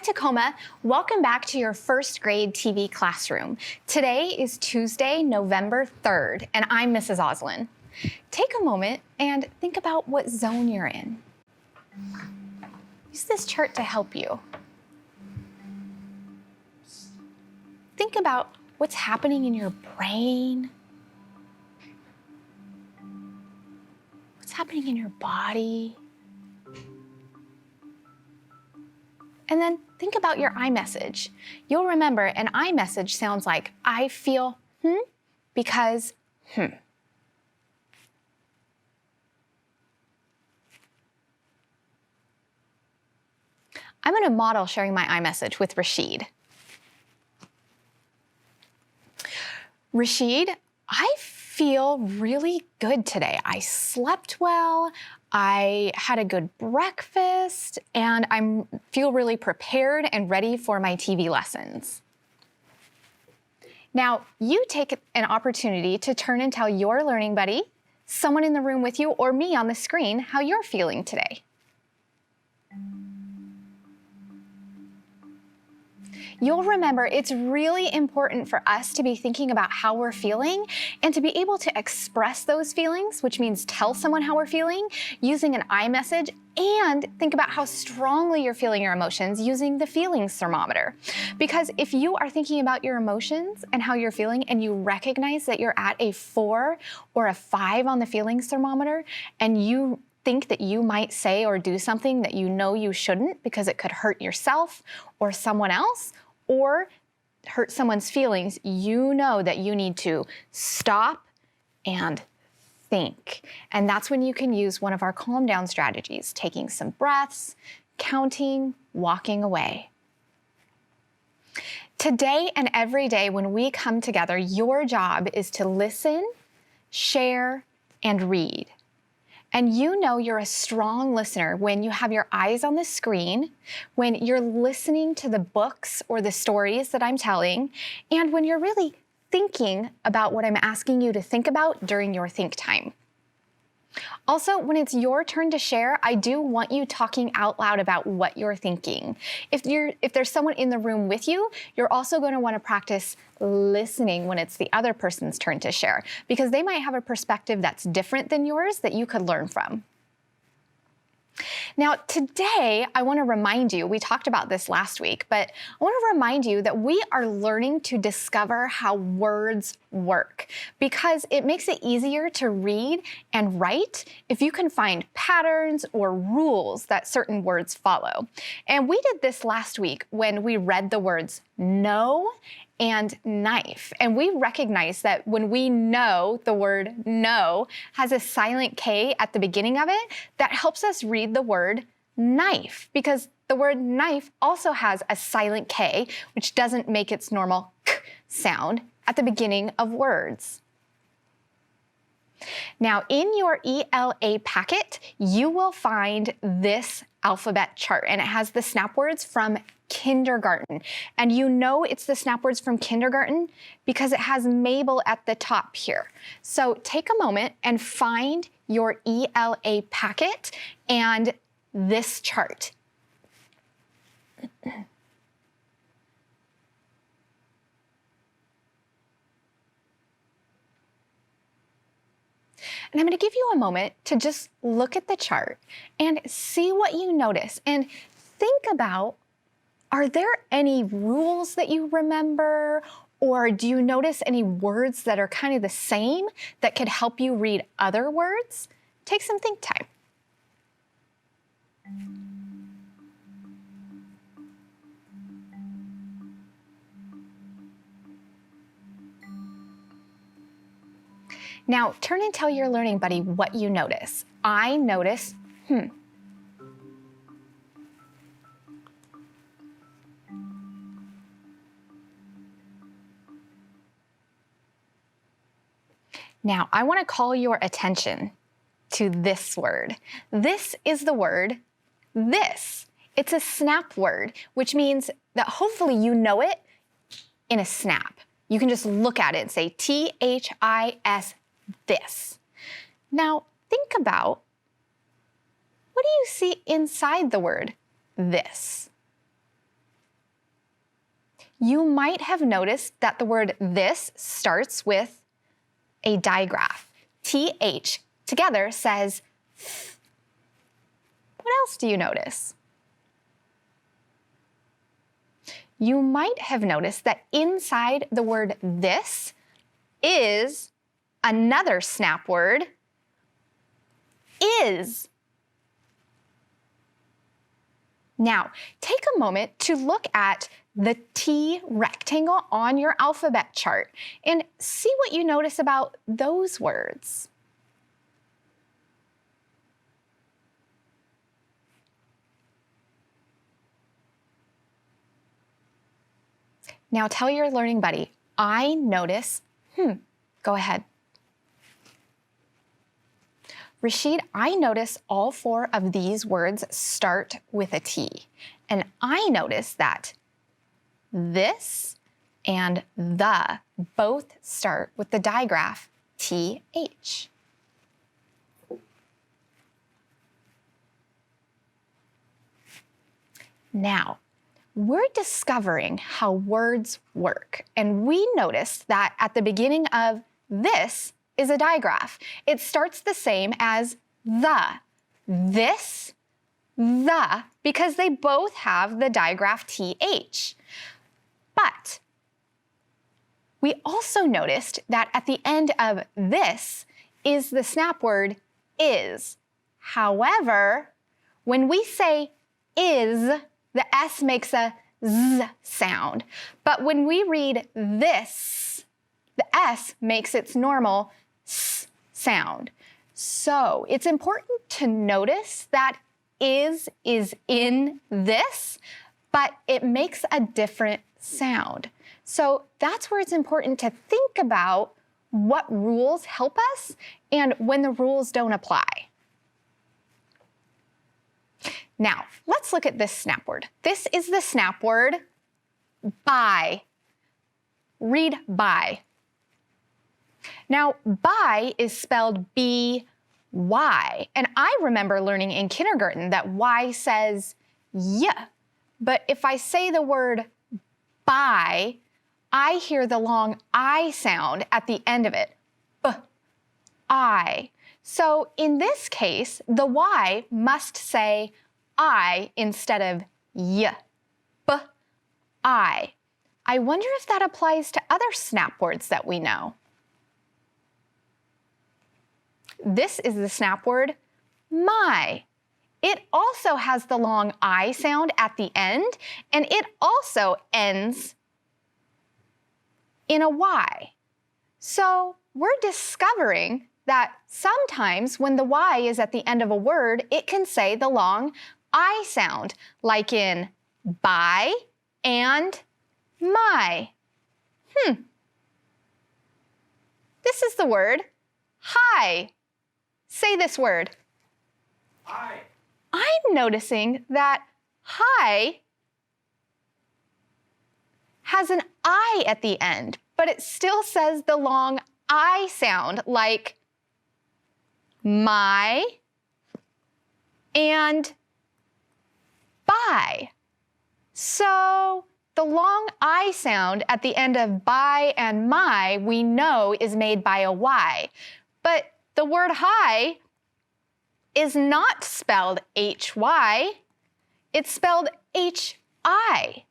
Tacoma, welcome back to your first grade TV classroom. Today is Tuesday, November 3rd, and I'm Mrs. Oslin. Take a moment and think about what zone you're in. Use this chart to help you. Think about what's happening in your brain, what's happening in your body. And then think about your iMessage. You'll remember an iMessage sounds like I feel because I'm going to model sharing my iMessage with Rashid. Rashid, I feel really good today. I slept well, I had a good breakfast, and I feel really prepared and ready for my TV lessons. Now, you take an opportunity to turn and tell your learning buddy, someone in the room with you, or me on the screen how you're feeling today. You'll remember it's really important for us to be thinking about how we're feeling and to be able to express those feelings, which means tell someone how we're feeling using an iMessage, and think about how strongly you're feeling your emotions using the feelings thermometer. Because if you are thinking about your emotions and how you're feeling and you recognize that you're at a 4 or a 5 on the feelings thermometer and you think that you might say or do something that you know you shouldn't because it could hurt yourself or someone else, or hurt someone's feelings, you know that you need to stop and think. And that's when you can use one of our calm down strategies, taking some breaths, counting, walking away. Today and every day when we come together, your job is to listen, share, and read. And you know you're a strong listener when you have your eyes on the screen, when you're listening to the books or the stories that I'm telling, and when you're really thinking about what I'm asking you to think about during your think time. Also, when it's your turn to share, I do want you talking out loud about what you're thinking. If there's someone in the room with you, you're also going to want to practice listening when it's the other person's turn to share, because they might have a perspective that's different than yours that you could learn from. Now, today, I want to remind you, we talked about this last week, but I want to remind you that we are learning to discover how words work, because it makes it easier to read and write if you can find patterns or rules that certain words follow. And we did this last week when we read the words no and knife. And we recognize that when we know the word no has a silent K at the beginning of it, that helps us read the word knife, because the word knife also has a silent K, which doesn't make its normal k sound at the beginning of words. Now, in your ELA packet, you will find this alphabet chart, and it has the snap words from kindergarten. And you know it's the snap words from kindergarten because it has Mabel at the top here. So take a moment and find your ELA packet and this chart. And I'm going to give you a moment to just look at the chart and see what you notice, and think about, are there any rules that you remember, or do you notice any words that are kind of the same that could help you read other words? Take some think time. Now, turn and tell your learning buddy what you notice. I notice, Now, I want to call your attention to this word. This is the word this. It's a snap word, which means that hopefully you know it in a snap. You can just look at it and say T-H-I-S, this. Now, think about, what do you see inside the word this? You might have noticed that the word this starts with a digraph. TH together says th. What else do you notice? You might have noticed that inside the word this is another snap word, is. Now, take a moment to look at the T rectangle on your alphabet chart and see what you notice about those words. Now tell your learning buddy, I notice, go ahead. Rashid, I notice all 4 of these words start with a T. And I notice that this and the both start with the digraph TH. Now, we're discovering how words work, and we noticed that at the beginning of this is a digraph. It starts the same as the. This, the, because they both have the digraph TH. But we also noticed that at the end of this is the snap word is. However, when we say is, the S makes a Z sound. But when we read this, the S makes its normal S sound. So it's important to notice that is in this, but it makes a different sound. So that's where it's important to think about what rules help us and when the rules don't apply. Now, let's look at this snap word. This is the snap word by. Read by. Now, by is spelled B-Y, and I remember learning in kindergarten that Y says yeah, but if I say the word by, I hear the long I sound at the end of it, I. So in this case, the Y must say I instead of y, I. I wonder if that applies to other snap words that we know. This is the snap word my. It also has the long I sound at the end, and it also ends in a Y. So we're discovering that sometimes when the Y is at the end of a word, it can say the long I sound, like in by and my. This is the word hi. Say this word. Hi. I'm noticing that hi has an I at the end, but it still says the long I sound, like my and by. So the long I sound at the end of by and my, we know is made by a Y. But the word hi is not spelled H-Y, it's spelled H-I.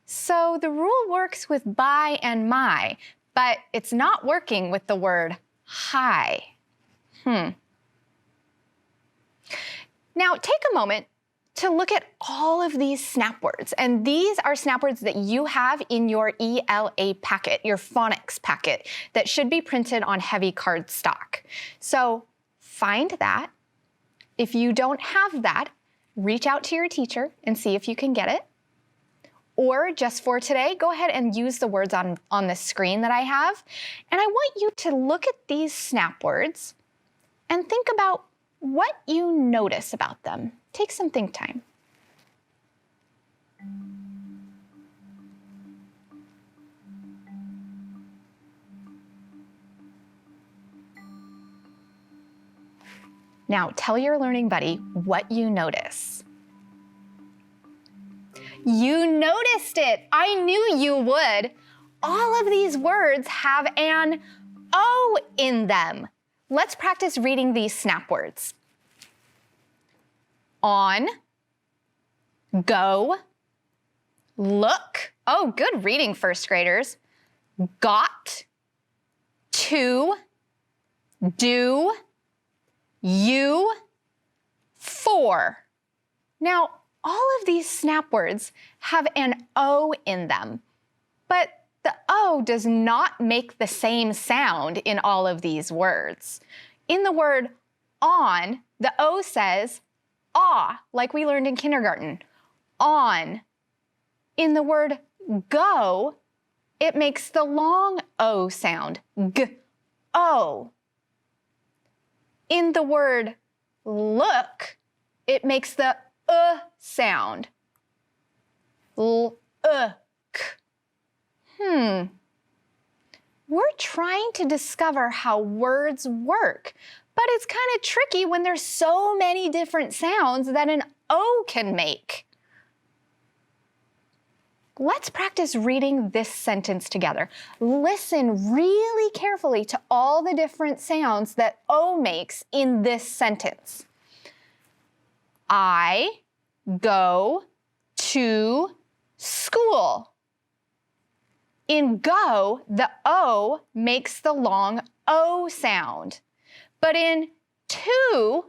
So the rule works with by and my, but it's not working with the word hi. Now take a moment to look at all of these snap words. And these are snap words that you have in your ELA packet, your phonics packet, that should be printed on heavy cardstock. So find that. If you don't have that, reach out to your teacher and see if you can get it. Or just for today, go ahead and use the words on the screen that I have. And I want you to look at these snap words and think about what you notice about them. Take some think time. Now tell your learning buddy what you notice. You noticed it. I knew you would. All of these words have an O in them. Let's practice reading these snap words. On, go, look. Oh, good reading, first graders. Got, to, do, you, for. Now, all of these snap words have an O in them, but the O does not make the same sound in all of these words. In the word on, the O says ah, like we learned in kindergarten. On. In the word go, it makes the long O sound. G, O. In the word look, it makes the sound. L, k. We're trying to discover how words work, but it's kind of tricky when there's so many different sounds that an O can make. Let's practice reading this sentence together. Listen really carefully to all the different sounds that O makes in this sentence. I go to school. In go, the O makes the long O sound. But in to,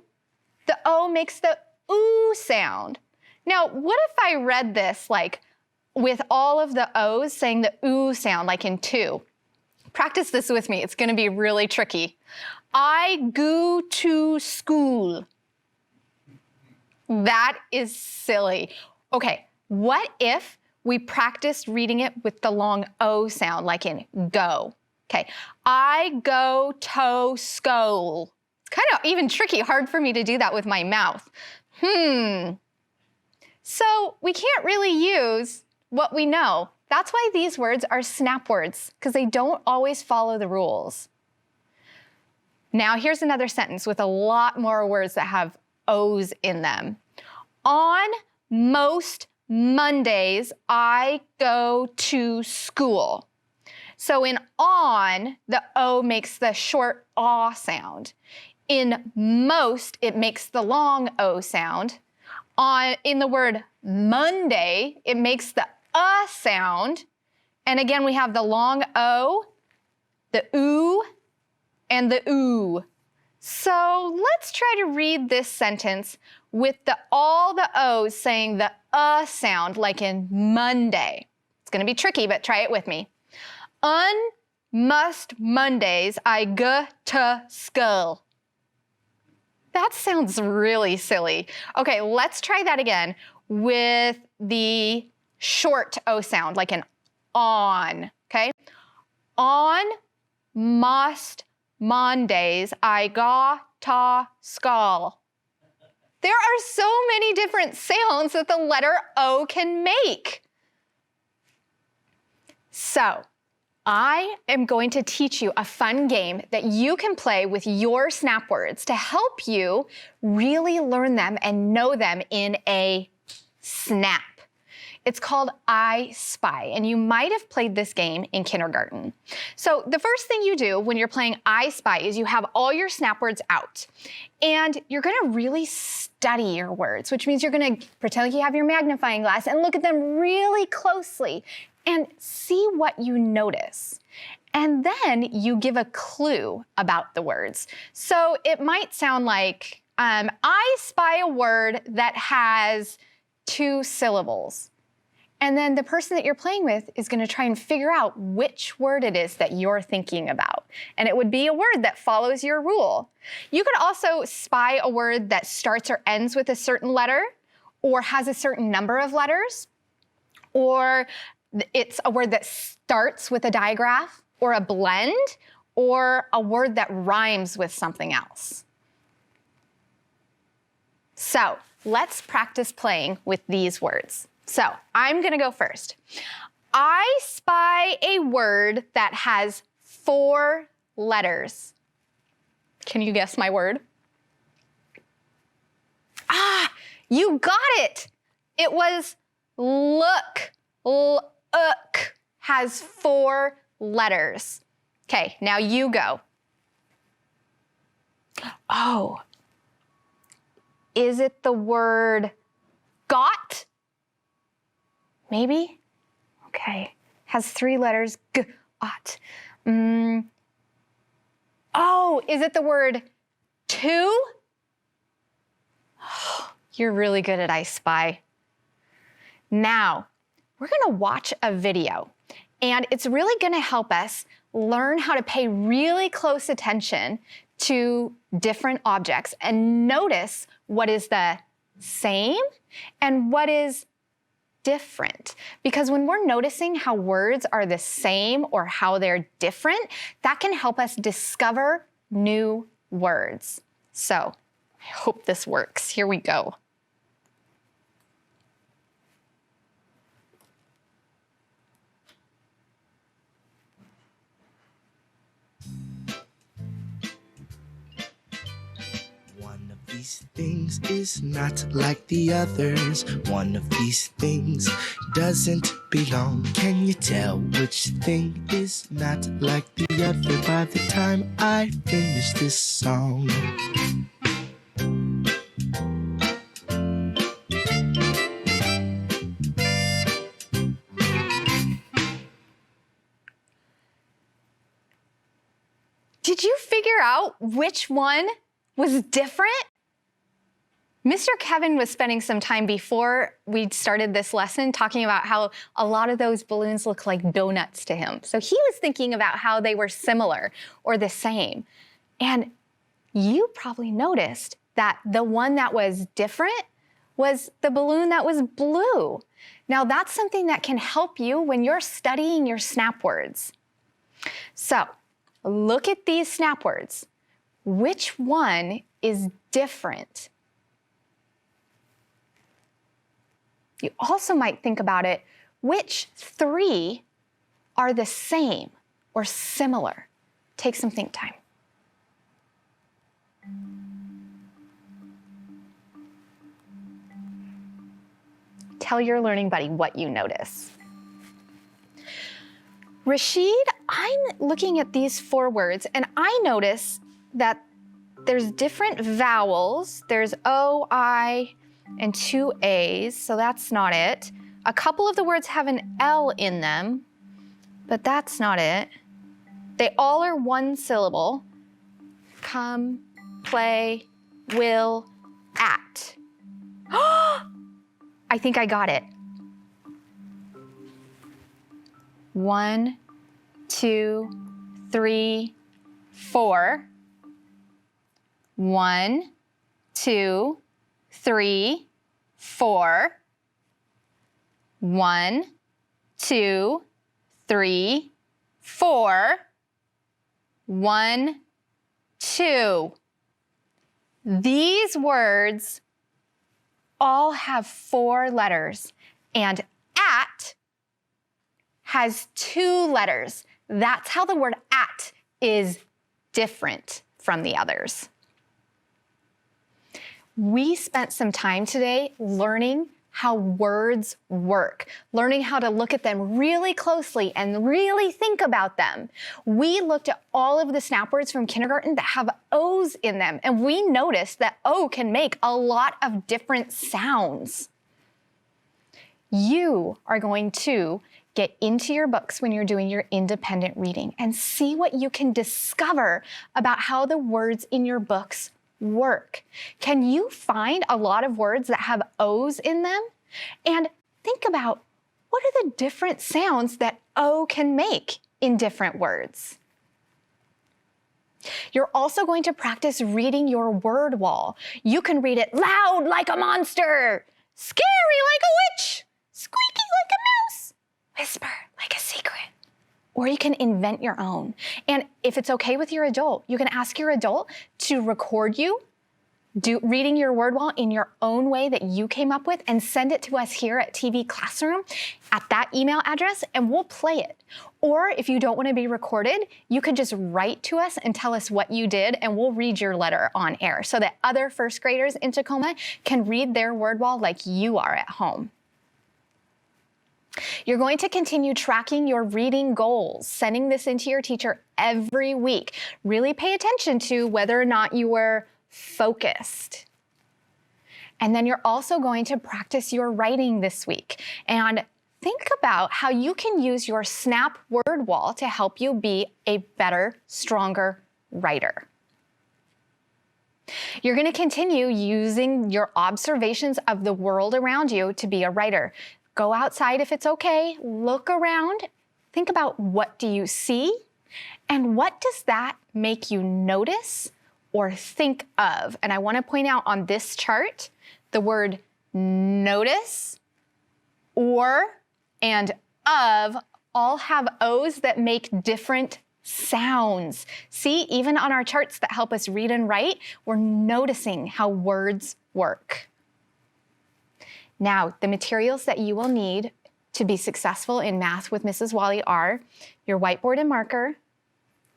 the O makes the oo sound. Now, what if I read this like with all of the O's saying the oo sound, like in to? Practice this with me. It's going to be really tricky. I go to school. That is silly. Okay, what if we practiced reading it with the long O sound, like in go? Okay, I go to school. It's kind of even tricky, hard for me to do that with my mouth. So we can't really use what we know. That's why these words are snap words, because they don't always follow the rules. Now here's another sentence with a lot more words that have O's in them. On most Mondays, I go to school. So in on, the O makes the short aw sound. In most, it makes the long O sound. In the word Monday, it makes the sound. And again, we have the long O, the oo, and the oo. So let's try to read this sentence with all the O's saying the sound, like in Monday. It's going to be tricky, but try it with me. Most Mondays I go to school. That sounds really silly. Okay, let's try that again with the short O sound, like an on, okay? On most Mondays I go to school. There are so many different sounds that the letter O can make. So, I am going to teach you a fun game that you can play with your snap words to help you really learn them and know them in a snap. It's called I Spy, and you might have played this game in kindergarten. So the first thing you do when you're playing I Spy is you have all your snap words out, and you're gonna really study your words, which means you're gonna pretend like you have your magnifying glass and look at them really closely and see what you notice. And then you give a clue about the words. So it might sound like, I spy a word that has 2 syllables. And then the person that you're playing with is going to try and figure out which word it is that you're thinking about. And it would be a word that follows your rule. You could also spy a word that starts or ends with a certain letter, or has a certain number of letters, or it's a word that starts with a digraph, or a blend, or a word that rhymes with something else. So let's practice playing with these words. So I'm going to go first. I spy a word that has 4 letters. Can you guess my word? Ah, you got it. It was Look. Look has 4 letters. Okay, now you go. Oh. Is it the word got? Maybe? Okay. Has 3 letters. Got. Oh, is it the word to? You're really good at I Spy. Now, we're going to watch a video, and it's really going to help us learn how to pay really close attention to different objects and notice what is the same and what is different. Because when we're noticing how words are the same or how they're different, that can help us discover new words. So, I hope this works. Here we go. One of these things is not like the others. One of these things doesn't belong. Can you tell which thing is not like the other by the time I finish this song? Did you figure out which one was different? Mr. Kevin was spending some time before we started this lesson talking about how a lot of those balloons look like donuts to him. So he was thinking about how they were similar or the same. And you probably noticed that the one that was different was the balloon that was blue. Now that's something that can help you when you're studying your snap words. So look at these snap words. Which one is different? You also might think about it, which 3 are the same or similar? Take some think time. Tell your learning buddy what you notice. Rashid, I'm looking at these 4 words and I notice that there's different vowels. There's O, I, and 2 A's, so that's not it. A couple of the words have an L in them, but that's not it. They all are 1 syllable. Come, play, will, at. I think I got it. 1, 2, 3, 4. 1, 2, 3, 4. 1, 2, 3, 4. 1, 2. These words all have 4 letters, and at has 2 letters. That's how the word at is different from the others. We spent some time today learning how words work, learning how to look at them really closely and really think about them. We looked at all of the snap words from kindergarten that have O's in them, and we noticed that O can make a lot of different sounds. You are going to get into your books when you're doing your independent reading and see what you can discover about how the words in your books work. Can you find a lot of words that have O's in them? And think about, what are the different sounds that O can make in different words? You're also going to practice reading your word wall. You can read it loud like a monster, scary like a witch, squeaky like a mouse, whisper like a secret. Or you can invent your own. And if it's okay with your adult, you can ask your adult to record you reading your word wall in your own way that you came up with and send it to us here at TV Classroom at that email address, and we'll play it. Or if you don't want to be recorded, you could just write to us and tell us what you did, and we'll read your letter on air so that other first graders in Tacoma can read their word wall like you are at home. You're going to continue tracking your reading goals, sending this into your teacher every week. Really pay attention to whether or not you were focused. And then you're also going to practice your writing this week. And think about how you can use your Snap word wall to help you be a better, stronger writer. You're going to continue using your observations of the world around you to be a writer. Go outside if it's okay, look around, think about what do you see, and what does that make you notice or think of? And I want to point out on this chart, the word notice, or, and of all have O's that make different sounds. See, even on our charts that help us read and write, we're noticing how words work. Now, the materials that you will need to be successful in Math with Mrs. Wally are your whiteboard and marker,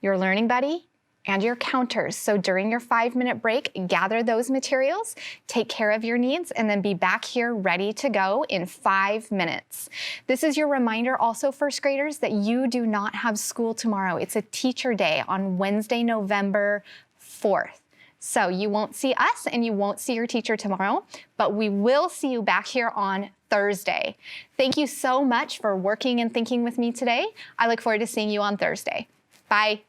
your learning buddy, and your counters. So during your 5-minute break, gather those materials, take care of your needs, and then be back here ready to go in 5 minutes. This is your reminder also, first graders, that you do not have school tomorrow. It's a teacher day on Wednesday, November 4th. So you won't see us and you won't see your teacher tomorrow, but we will see you back here on Thursday. Thank you so much for working and thinking with me today. I look forward to seeing you on Thursday. Bye.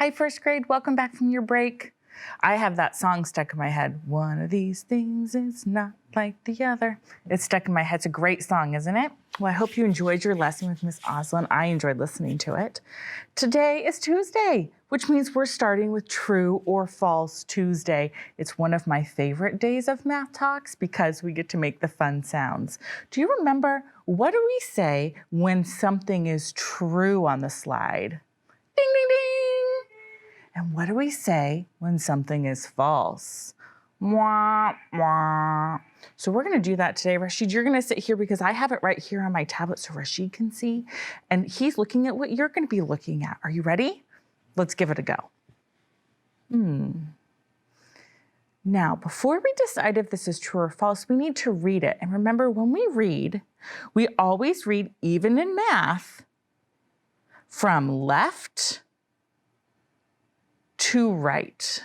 Hi, first grade. Welcome back from your break. I have that song stuck in my head. One of these things is not like the other. It's stuck in my head. It's a great song, isn't it? Well, I hope you enjoyed your lesson with Miss Oslin. I enjoyed listening to it. Today is Tuesday, which means we're starting with True or False Tuesday. It's one of my favorite days of math talks because we get to make the fun sounds. Do you remember, what do we say when something is true on the slide? Ding, ding, ding. And what do we say when something is false? Mwah, mwah. So we're going to do that today. Rashid, you're going to sit here because I have it right here on my tablet so Rashid can see. And he's looking at what you're going to be looking at. Are you ready? Let's give it a go. Now, before we decide if this is true or false, we need to read it. And remember, when we read, we always read, even in math, from left to right.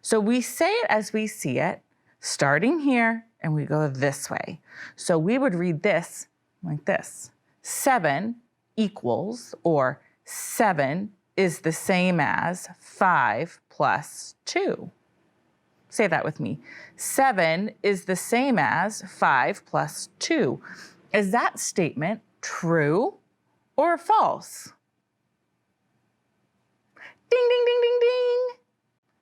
So we say it as we see it, starting here, and we go this way. So we would read this like this. 7 equals, or 7 is the same as 5 plus 2. Say that with me. 7 is the same as 5 plus 2. Is that statement true or false? Ding, ding, ding, ding, ding.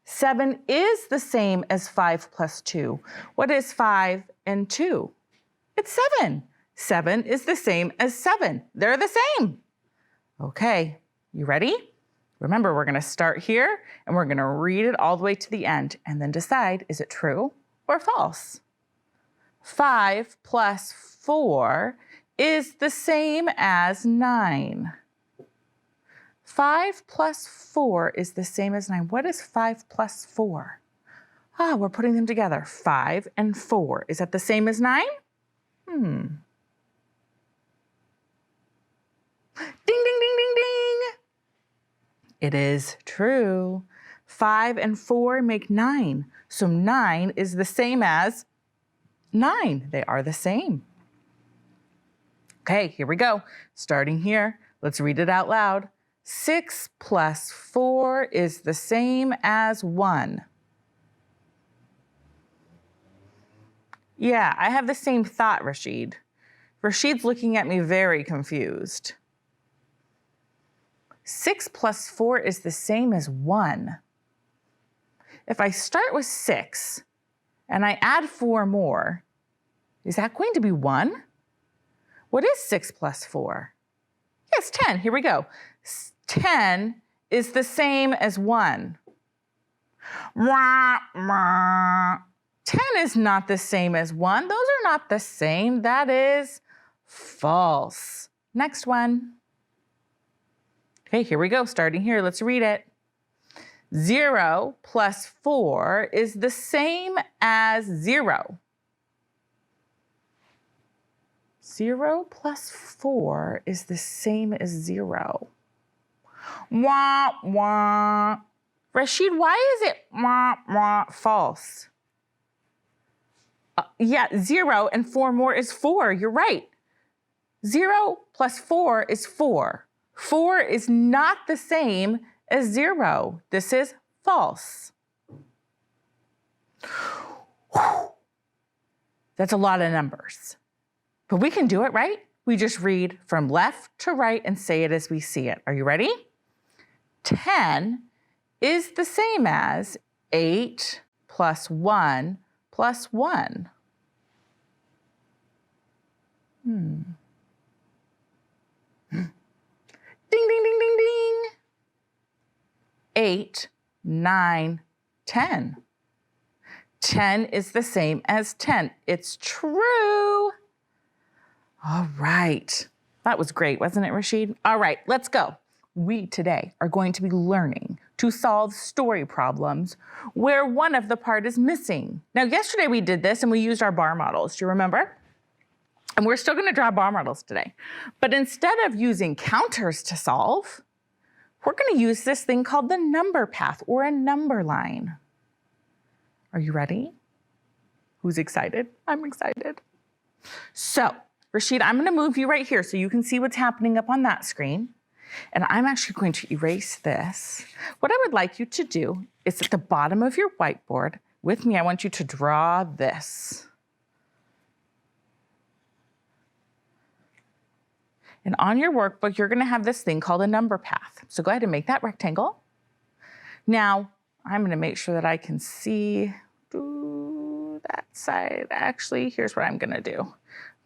7 is the same as 5 plus 2. What is 5 and 2? It's 7. 7 is the same as 7. They're the same. Okay, you ready? Remember, we're going to start here and we're going to read it all the way to the end and then decide, is it true or false? 5 plus 4 is the same as 9. 5 plus 4 is the same as 9. What is 5 plus 4? We're putting them together. 5 and 4. Is that the same as 9? Ding, ding, ding, ding, ding. It is true. 5 and 4 make 9. So 9 is the same as 9. They are the same. Okay, here we go. Starting here, let's read it out loud. 6 plus 4 is the same as 1. Yeah, I have the same thought, Rashid. Rashid's looking at me very confused. 6 plus 4 is the same as 1. If I start with 6 and I add 4 more, is that going to be 1? What is 6 plus 4? Yes, 10. Here we go. 10 is the same as 1. 10 is not the same as 1. Those are not the same. That is false. Next one. Okay, here we go. Starting here, let's read it. 0 plus 4 is the same as 0. 0 plus 4 is the same as 0. Wah, wah. Rashid, why is it wah, wah, false? Yeah, 0 and 4 more is 4. You're right. 0 plus 4 is 4. 4 is not the same as 0. This is false. Whew. That's a lot of numbers. But we can do it, right? We just read from left to right and say it as we see it. Are you ready? 10 is the same as 8 plus 1 plus 1. Ding, ding, ding, ding, ding. 8, 9, 10. 10 is the same as 10. It's true. All right. That was great, wasn't it, Rashid? All right, let's go. We today are going to be learning to solve story problems where one of the part is missing. Now, yesterday we did this and we used our bar models. Do you remember? And we're still going to draw bar models today. But instead of using counters to solve, we're going to use this thing called the number path or a number line. Are you ready? Who's excited? I'm excited. So, Rashid, I'm going to move you right here so you can see what's happening up on that screen. And I'm actually going to erase this. What I would like you to do is at the bottom of your whiteboard, with me, I want you to draw this. And on your workbook, you're gonna have this thing called a number path. So go ahead and make that rectangle. Now, I'm gonna make sure that I can see that side. Actually, here's what I'm gonna do.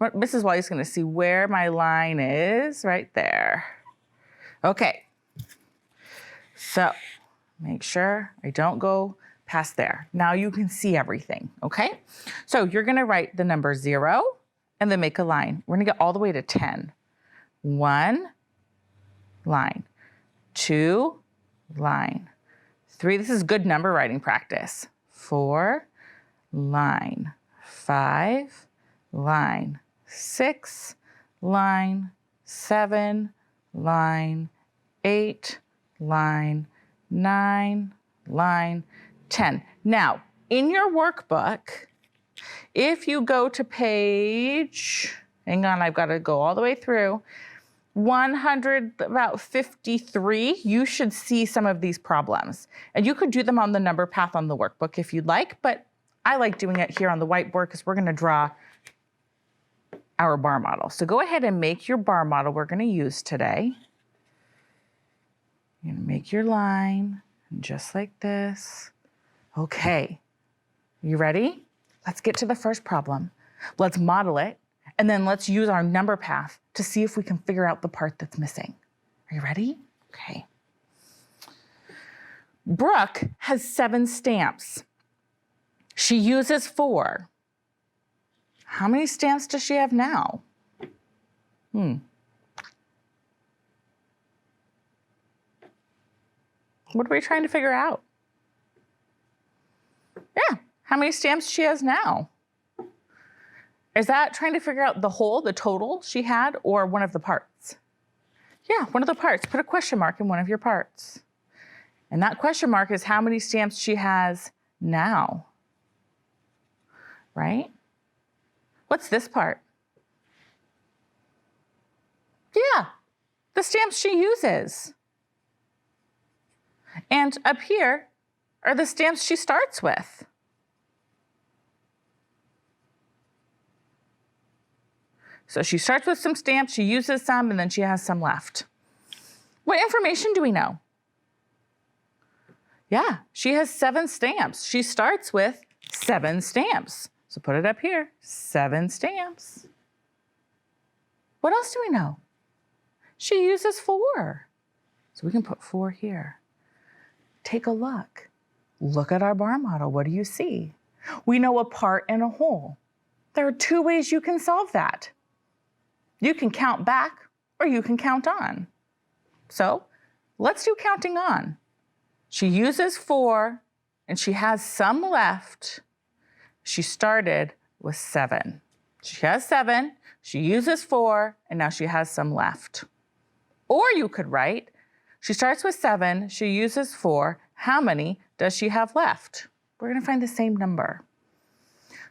Mrs. Wally's gonna see where my line is, right there. Okay, so make sure I don't go past there. Now you can see everything, okay? So you're gonna write the number 0 and then make a line. We're gonna get all the way to 10. 1 line, 2 line, 3, this is good number writing practice. 4 line, 5 line, 6 line, 7 line, 8 line, 9 line, 10. Now, in your workbook, if you go to page, hang on, I've got to go all the way through, 153, you should see some of these problems. And you could do them on the number path on the workbook if you'd like, but I like doing it here on the whiteboard because we're going to draw our bar model. So go ahead and make your bar model we're going to use today. You're going to make your line just like this. Okay, you ready? Let's get to the first problem. Let's model it, and then let's use our number path to see if we can figure out the part that's missing. Are you ready? Okay. Brooke has 7 stamps. She uses 4. How many stamps does she have now? What are we trying to figure out? Yeah, how many stamps she has now? Is that trying to figure out the whole, the total she had, or one of the parts? Yeah, one of the parts. Put a question mark in one of your parts. And that question mark is how many stamps she has now, right? What's this part? Yeah, the stamps she uses. And up here are the stamps she starts with. So she starts with some stamps, she uses some, and then she has some left. What information do we know? Yeah, she has 7 stamps. She starts with 7 stamps. So put it up here, 7 stamps. What else do we know? She uses 4. So we can put 4 here. Take a look. Look at our bar model. What do you see? We know a part and a whole. There are 2 ways you can solve that. You can count back or you can count on. So let's do counting on. She uses 4 and she has some left. She started with 7. She has 7, she uses 4, and now she has some left. Or you could write, she starts with 7, she uses 4, how many does she have left? We're gonna find the same number.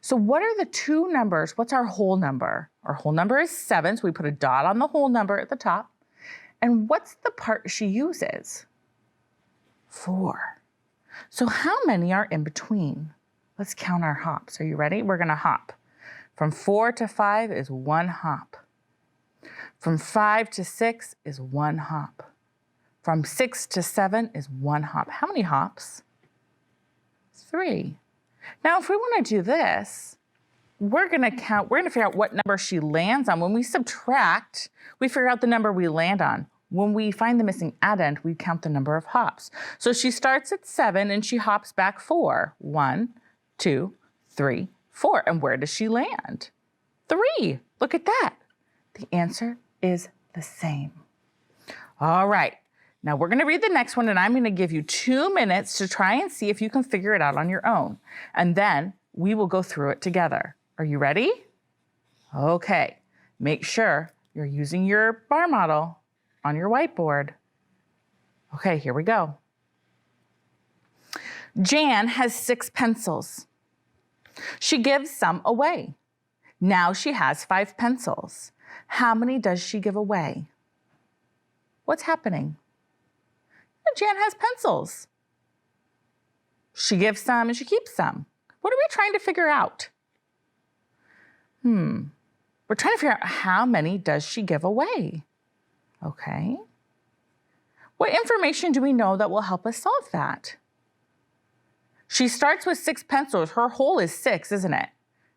So what are the 2 numbers? What's our whole number? Our whole number is 7, so we put a dot on the whole number at the top. And what's the part she uses? 4. So how many are in between? Let's count our hops. Are you ready? We're gonna hop. From 4 to 5 is 1 hop. From 5 to 6 is 1 hop. From 6 to 7 is 1 hop. How many hops? 3. Now, if we want to do this, we're going to figure out what number she lands on. When we subtract, we figure out the number we land on. When we find the missing addend, we count the number of hops. So she starts at 7 and she hops back 4. 1, 2, 3, 4. And where does she land? 3. Look at that. The answer is the same. All right. Now we're going to read the next one, and I'm going to give you 2 minutes to try and see if you can figure it out on your own. And then we will go through it together. Are you ready? Okay. Make sure you're using your bar model on your whiteboard. Okay, here we go. Jan has 6 pencils. She gives some away. Now she has 5 pencils. How many does she give away? What's happening? Jan has pencils. She gives some and she keeps some. What are we trying to figure out? We're trying to figure out how many does she give away? Okay. What information do we know that will help us solve that? She starts with 6 pencils. Her whole is 6, isn't it?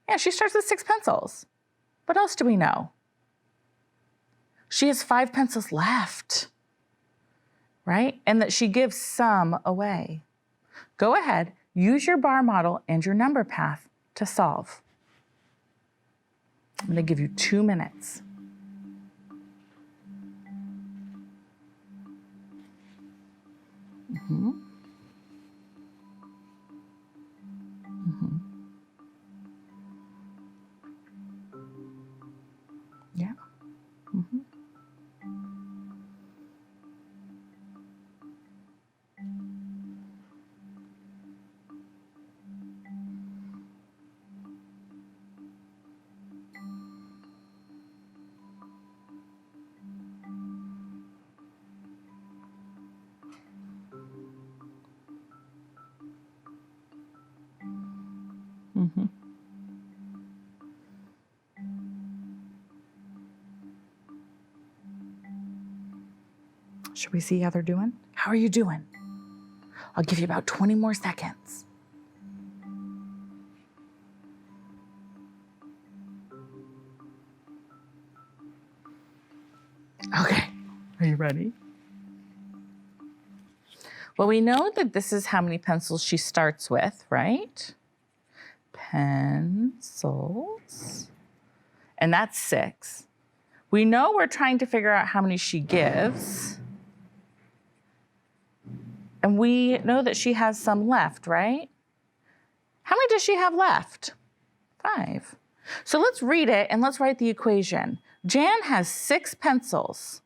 Yeah, she starts with 6 pencils. What else do we know? She has 5 pencils left, right? And that she gives some away. Go ahead, use your bar model and your number path to solve. I'm going to give you 2 minutes. Yeah. Should we see how they're doing? How are you doing? I'll give you about 20 more seconds. Okay, are you ready? Well, we know that this is how many pencils she starts with, right? Pencils. And that's 6. We know we're trying to figure out how many she gives. And we know that she has some left, right? How many does she have left? 5. So let's read it and let's write the equation. Jan has 6 pencils.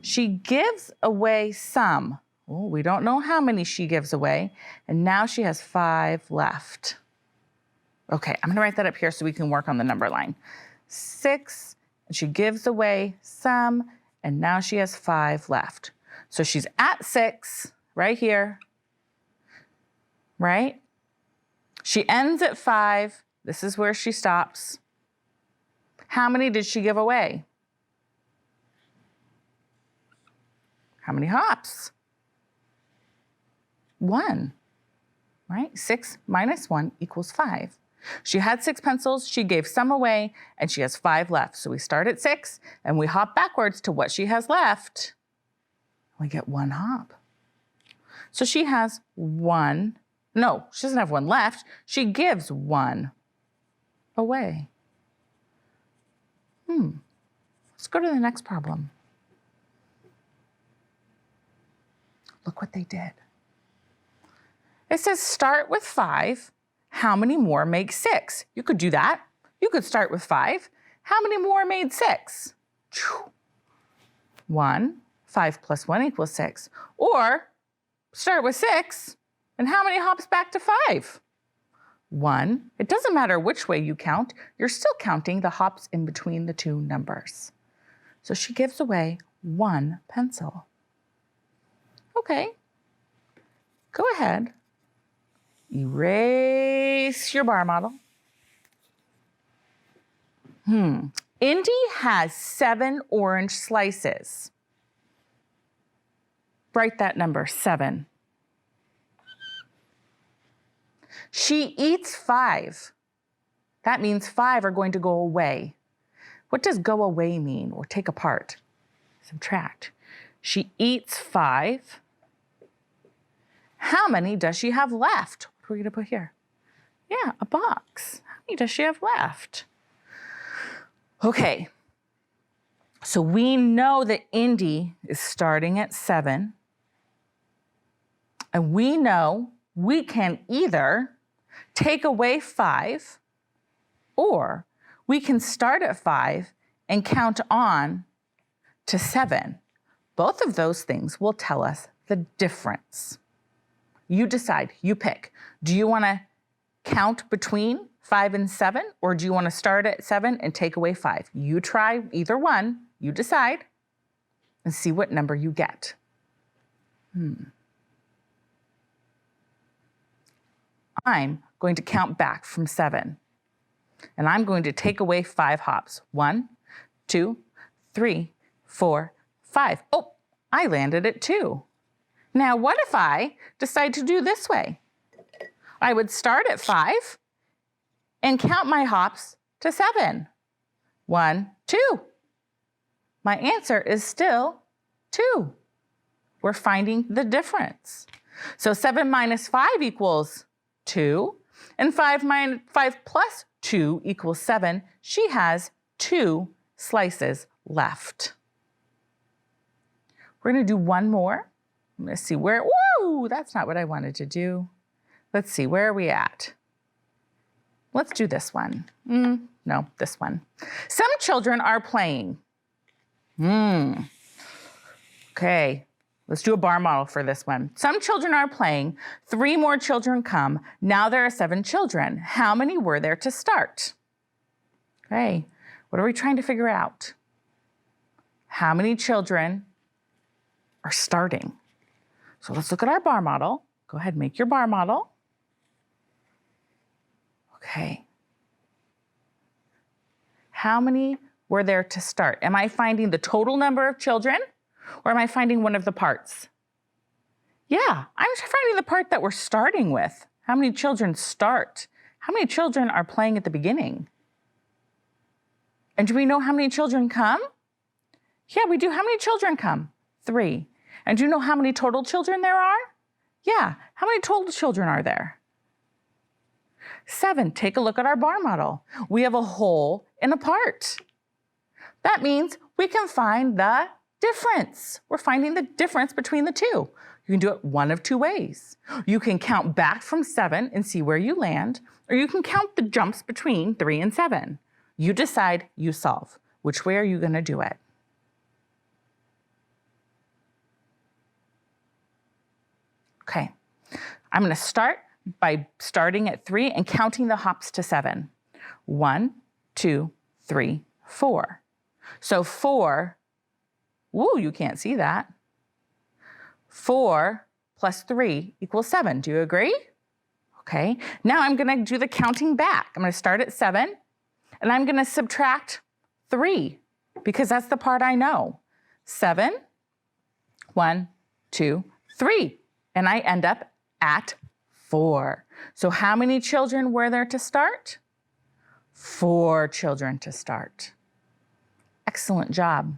She gives away some. Oh, we don't know how many she gives away. And now she has 5 left. Okay, I'm gonna write that up here so we can work on the number line. 6, and she gives away some, and now she has 5 left. So she's at 6, right here, right? She ends at 5. This is where she stops. How many did she give away? How many hops? 1, right? 6 minus 1 equals 5. She had 6 pencils, she gave some away, and she has 5 left. So we start at 6, and we hop backwards to what she has left. We get 1 hop. So she has 1. No, she doesn't have 1 left. She gives 1 away. Let's go to the next problem. Look what they did. It says start with 5. How many more make 6? You could do that. You could start with 5. How many more made 6? 1. 5 plus 1 equals 6. Or start with 6, and how many hops back to 5? 1. It doesn't matter which way you count. You're still counting the hops in between the 2 numbers. So she gives away 1 pencil. Okay. Go ahead. Erase your bar model. Indy has 7 orange slices. Write that number, 7. She eats 5. That means 5 are going to go away. What does go away mean, or take apart? Subtract. She eats 5. How many does she have left? What are we going to put here? Yeah, a box. How many does she have left? Okay. So we know that Indy is starting at 7. And we know we can either take away 5, or we can start at 5 and count on to 7. Both of those things will tell us the difference. You decide, you pick. Do you want to count between 5 and 7, or do you want to start at 7 and take away 5? You try either one, you decide. and see what number you get. I'm going to count back from 7. And I'm going to take away 5 hops. 1, 2, 3, 4, 5. Oh, I landed at 2. Now, what if I decide to do this way? I would start at 5 and count my hops to 7. 1, 2. My answer is still 2. We're finding the difference. So 7 minus 5 equals 2, and 5 plus 2 equals 7. She has 2 slices left. We're going to do one more. I'm going to see where, whoa, that's not what I wanted to do. Let's see, where are we at? Let's do this one. No, this one. Some children are playing. Okay, let's do a bar model for this one. Some children are playing. 3 more children come. Now there are 7 children. How many were there to start? Okay, what are we trying to figure out? How many children are starting? So let's look at our bar model. Go ahead, make your bar model. Okay. How many were there to start? Am I finding the total number of children, or am I finding one of the parts? Yeah, I'm finding the part that we're starting with. How many children start? How many children are playing at the beginning? And do we know how many children come? Yeah, we do. How many children come? 3. And do you know how many total children there are? Yeah, how many total children are there? 7. Take a look at our bar model. We have a whole and a part. That means we can find the difference. We're finding the difference between the two. You can do it one of 2 ways. You can count back from 7 and see where you land, or you can count the jumps between 3 and 7. You decide, you solve. Which way are you going to do it? Okay, I'm going to start by starting at 3 and counting the hops to 7. 1, 2, 3, 4. So 4, woo, you can't see that. 4 plus 3 equals 7. Do you agree? Okay, now I'm going to do the counting back. I'm going to start at 7, and I'm going to subtract 3, because that's the part I know. 7, 1, 2, 3, and I end up at 4. So how many children were there to start? 4 children to start. Excellent job.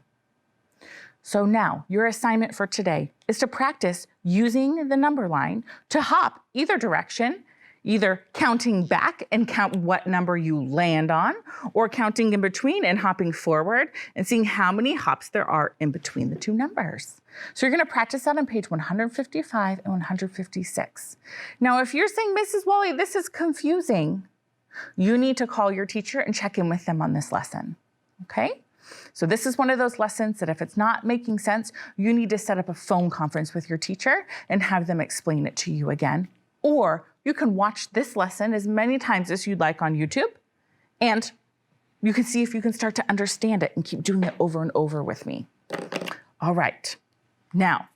So now your assignment for today is to practice using the number line to hop either direction, either counting back and count what number you land on, or counting in between and hopping forward and seeing how many hops there are in between the 2 numbers. So you're going to practice that on page 155 and 156. Now, if you're saying, Mrs. Wally, this is confusing, you need to call your teacher and check in with them on this lesson, okay? So this is one of those lessons that if it's not making sense, you need to set up a phone conference with your teacher and have them explain it to you again. Or you can watch this lesson as many times as you'd like on YouTube, and you can see if you can start to understand it and keep doing it over and over with me. All right, now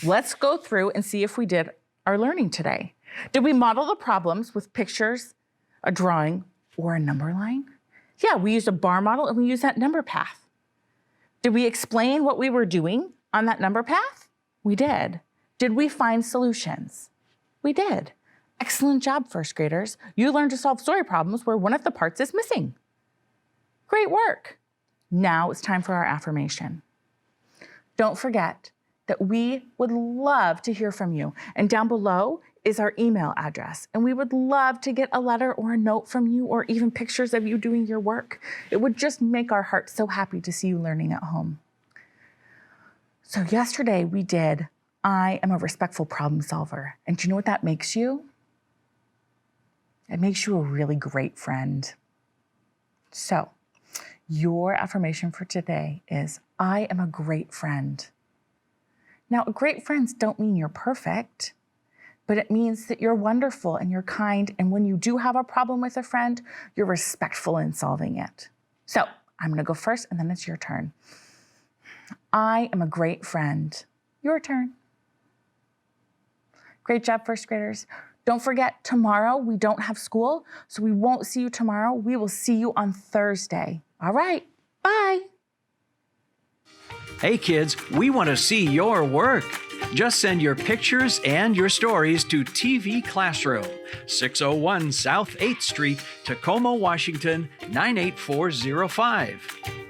let's go through and see if we did our learning today. Did we model the problems with pictures, a drawing, or a number line? Yeah, we used a bar model and we used that number path. Did we explain what we were doing on that number path? We did. Did we find solutions? We did. Excellent job, first graders. You learned to solve story problems where one of the parts is missing. Great work. Now it's time for our affirmation. Don't forget that we would love to hear from you. And down below is our email address. And we would love to get a letter or a note from you, or even pictures of you doing your work. It would just make our hearts so happy to see you learning at home. So yesterday we did, I am a respectful problem solver. And do you know what that makes you? It makes you a really great friend. So your affirmation for today is, I am a great friend. Now, great friends don't mean you're perfect, but it means that you're wonderful and you're kind. And when you do have a problem with a friend, you're respectful in solving it. So I'm going to go first, and then it's your turn. I am a great friend. Your turn. Great job, first graders. Don't forget, tomorrow we don't have school, so we won't see you tomorrow. We will see you on Thursday. All right, bye. Hey kids, we want to see your work. Just send your pictures and your stories to TV Classroom, 601 South 8th Street, Tacoma, Washington, 98405.